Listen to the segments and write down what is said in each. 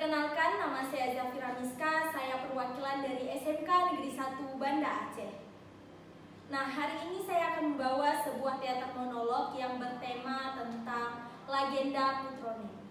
Perkenalkan, nama saya Zafira Miska, saya perwakilan dari SMK Negeri 1 Banda Aceh. Nah, hari ini saya akan membawa sebuah teater monolog yang bertema tentang legenda Putronim.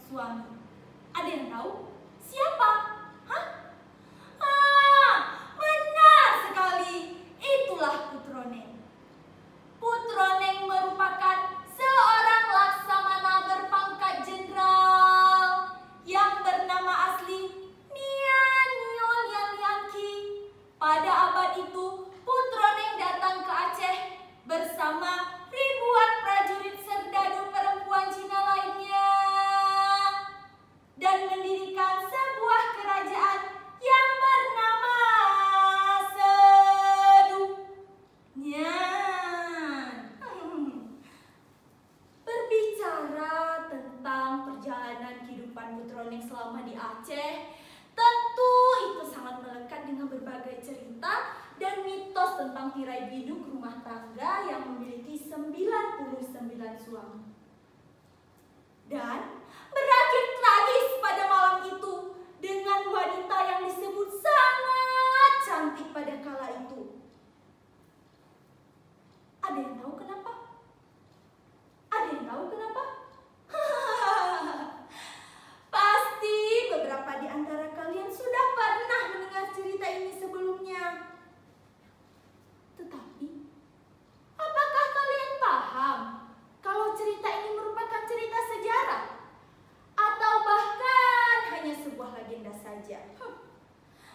Suami. Ada yang tahu? Siapa? Hah? Benar sekali. Itulah Putronim. Putronim merupakan seorang laksamana berpangkat jenderal yang bernama asli Nian Liangki. Pada abad itu, Putronim datang ke Aceh bersama ribuan prajurit serdadu perempuan Cina lainnya dan mendirikan sebuah kerajaan yang bernama Sedu. Berbicara tentang perjalanan kehidupan Putronim selama di Aceh, tentu itu sangat melekat dengan berbagai cerita dan mitos tentang tirai biduk rumah tangga yang memiliki 99 suami. Dan berakhir tragis pada malam itu dengan wanita yang disebut sangat cantik pada kala itu. Ada yang tahu kenapa? Ada yang tahu kenapa? Pasti beberapa di antara kalian sudah pernah mendengar cerita ini sebelumnya. Tetapi, apakah kalian paham kalau cerita ini merupakan cerita sejarah? Atau bahkan hanya sebuah legenda saja?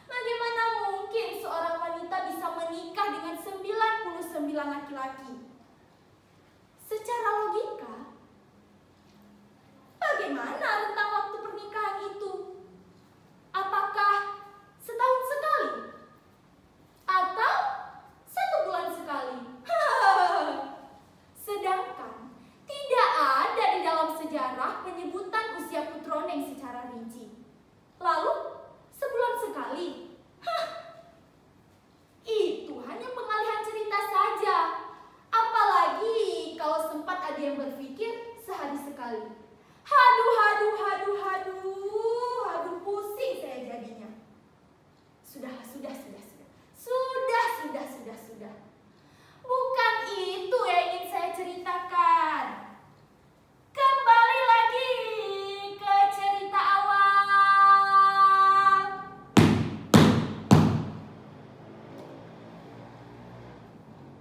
Bagaimana mungkin seorang wanita bisa menikah dengan 99 laki-laki? Secara logika, bagaimana rentang waktu pernikahan itu? Apakah setahun sekali? Atau 1 bulan sekali? Sedangkan tidak ada di dalam sejarah penyebutan usia Putroneng secara rinci. Lalu, sebulan sekali? Itu hanya pengalihan cerita saja. Apalagi kalau sempat ada yang berpikir sehari sekali. Haduh, pusing saya jadinya. Sudah. Bukan itu yang ingin saya ceritakan. Kembali lagi ke cerita awal.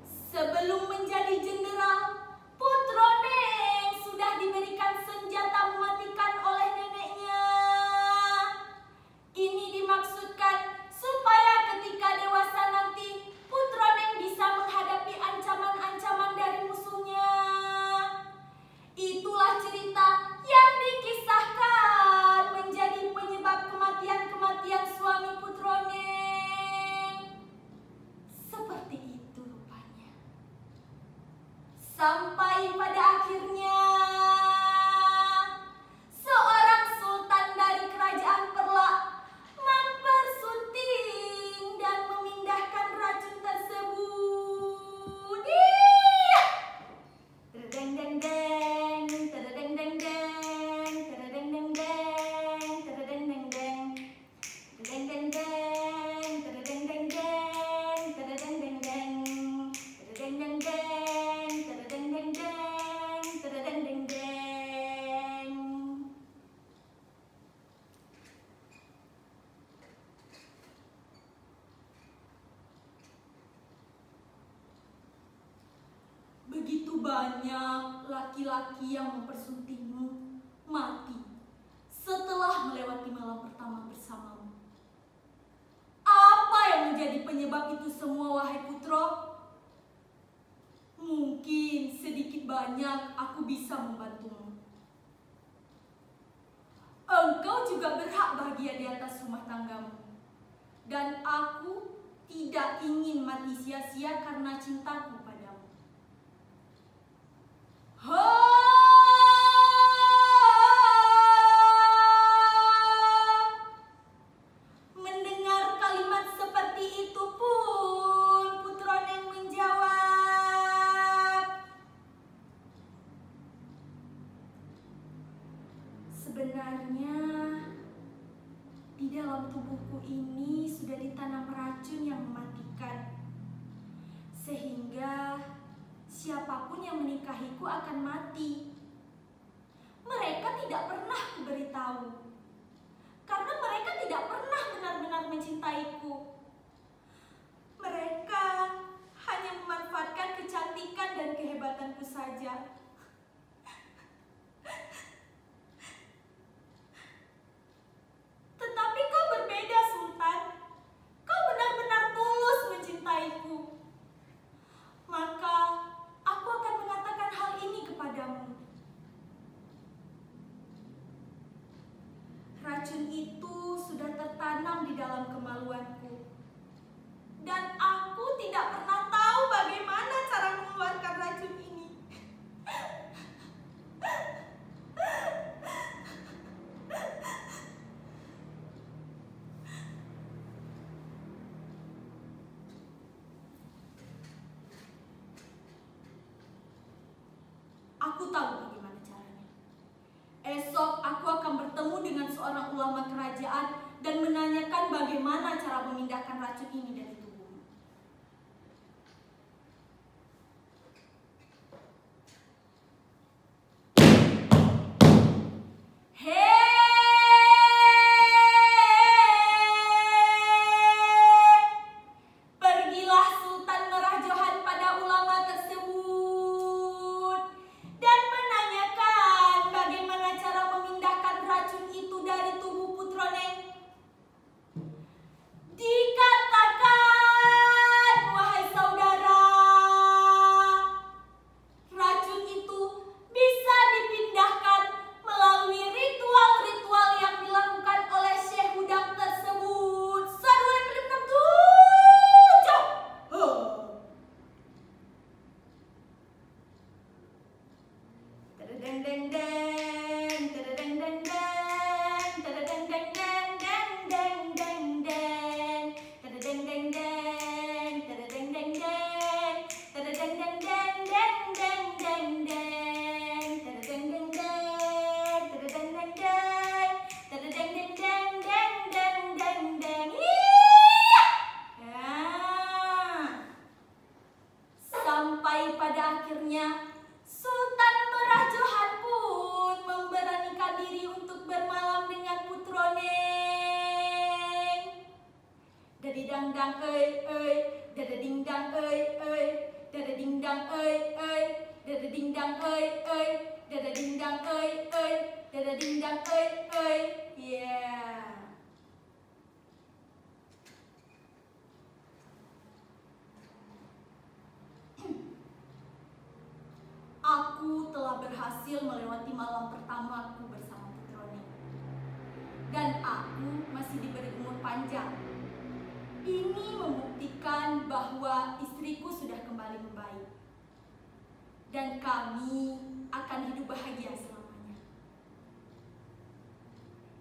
Sebelum menjadi jenderal, Putroneng sudah diberikan senjata mematikan oleh neneknya. Ini dimaksudkan supaya ketika dewasa nanti, Putroneng bisa menghadapi ancaman-ancaman dari musuhnya. Itulah cerita yang dikisahkan menjadi penyebab kematian-kematian suami Putroneng. Seperti itu rupanya. Sampai pada akhirnya seorang sultan dari kerajaan Perlak mempersunting dan memindahkan racun tersebut. Terdeng deng deng, terdeng deng deng, terdeng deng deng, terdeng deng deng, terdeng deng deng, terdeng deng deng, terdeng deng deng, terdeng deng deng, terdeng deng deng, terdeng deng deng. Begitu banyak laki-laki yang mempersuntingmu mati setelah melewati malam pertama bersamamu. Apa yang menjadi penyebab itu semua, wahai putro? Mungkin sedikit banyak aku bisa membantumu. Engkau juga berhak bahagia di atas rumah tanggamu. Dan aku tidak ingin mati sia-sia karena cintaku padamu. Mendengar kalimat seperti itu pun Putroneng menjawab, sebenarnya di dalam tubuhku ini sudah ditanam racun yang mematikan, sehingga siapapun yang menikahiku akan mati. Mereka tidak pernah kuberitahu, karena mereka tidak pernah benar-benar mencintaiku. Mereka hanya memanfaatkan kecantikan dan kehebatanku saja. Tetapi kau berbeda, Sultan. Kau benar-benar tulus mencintaiku. Maka aku akan mengatakan hal ini kepadamu. Racun itu sudah tertanam di dalam kemaluanku. Dan aku tidak pernah tahu bagaimana cara mengeluarkan racun ini. Aku tahu bagaimana caranya. ulama kerajaan dan menanyakan bagaimana cara memindahkan racun ini dari tubuhmu. Pergilah Sultan Merah Johan pada ulama tersebut dan menanyakan bagaimana cara memindahkan racun itu dari tubuh Putroneng. Dikatakan, wahai saudara, racun itu bisa dipindahkan melalui ritual-ritual yang dilakukan oleh Syekh Hudang tersebut. 'Sampai pada akhirnya Sultan Merah Johan pun memberanikan diri untuk bermalam dengan Putroneng. Dadidang dang dadading dang dadading dang dadading dang dadading dang dadading dang yeah. Aku telah berhasil melewati malam pertamaku bersama Putroneng. Dan aku masih diberi umur panjang. Ini membuktikan bahwa istriku sudah kembali membaik. Dan kami akan hidup bahagia selamanya.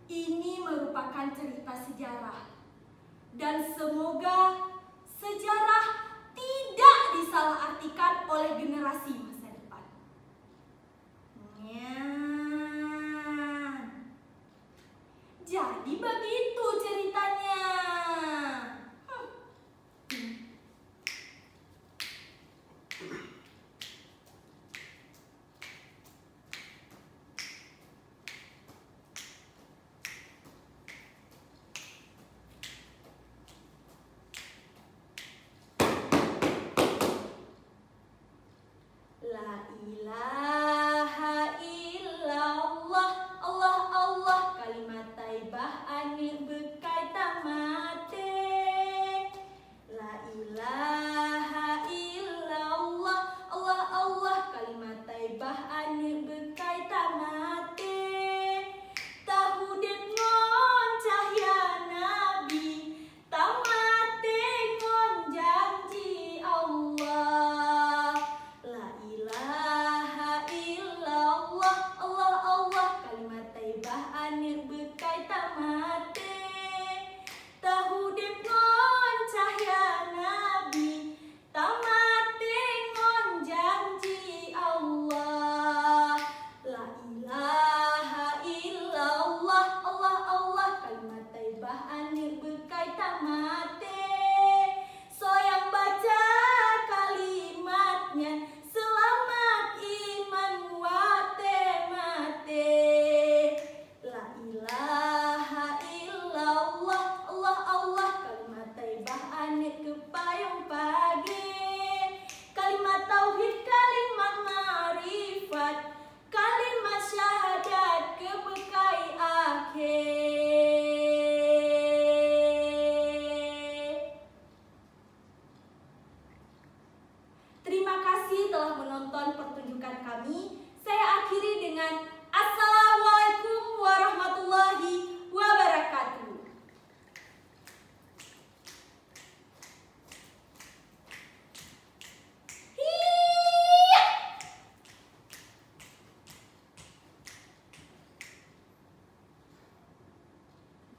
Ini merupakan cerita sejarah. Dan semoga sejarah tidak disalahartikan oleh generasi masa depan. Jadi begitu ceritanya. La ilaha illallah, Allah Allah, kalimat taibah anir bekai tamate. La ilaha illallah, Allah Allah, kalimat taibah anir bekai tamate. Tahu dengan cahya Nabi, tamate ngon janji Allah. La ilaha illallah, Allah Allah, kalimat taibah anir bekai tamate. Tahu dengan cahya Nabi, tamate ngon janji Allah. La ilaha illallah, Allah Allah, kalimat taibah anir bekai tamate. Soyang baca kalimatnya, selamat iman wate mate. La ilaha illallah, Allah Allah, kalimat taibah anir kepayung